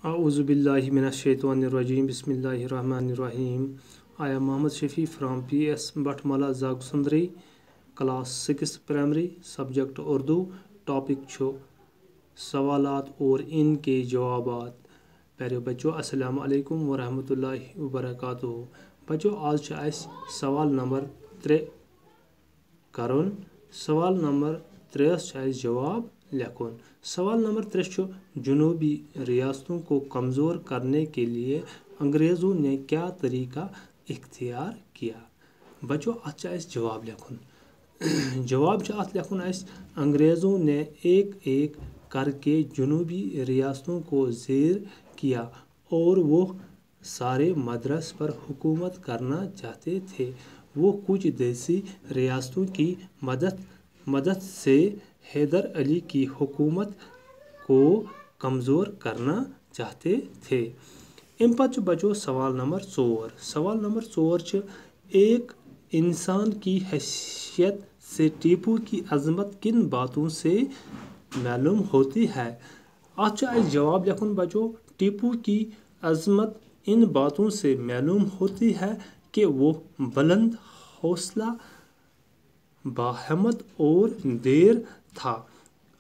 Auzubillahi minash-shaytanir-rajim. Bismillahir-rahmanir-rahim. I am Mohammed Shafi from PS Batmala Zagsundri, class 6 primary, subject Urdu. Topic छो सवालात और इनके जवाबात। प्यारे बच्चों, अस्सलाम वालेकुम व रहमतुल्लाहि व बरकातुहू। बच्चों, आज सवाल नंबर 3 करुन। सवाल नंबर 3 जवाब लिखुन। सवाल नंबर 3 जनूबी रियासतों को कमज़ोर करने के लिए अंग्रेज़ों ने क्या तरीका इख्तियार किया। बच्चों, जवाब लिखुन। जवाब लिखुन। अंग्रेज़ों ने एक एक करके जनूबी रियासतों को ज़ेर किया और वो सारे मद्रास पर हुकूमत करना चाहते थे। वो कुछ देसी रियासतों की मदद से हैदर अली की हुकूमत को कमज़ोर करना चाहते थे। इन बच्चों सवाल नंबर 4। सवाल नंबर 4 एक इंसान की हैसियत से टीपू की अजमत किन बातों से मालूम होती है। आज जवाब लिखुन। बच्चों, टीपू की अजमत इन बातों से मालूम होती है कि वो बुलंद हौसला, बाहिम्मत और देर था।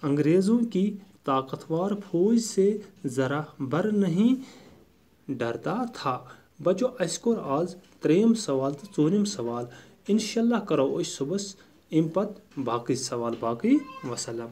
अंग्रेज़ों की ताकतवर फौज से ज़रा बर नहीं डरता था। बच्चों, कोर आज 3 सवाल तो 4 सवाल। इंशाल्लाह करो सुबह बाकी सवाल बाकी। वसलम।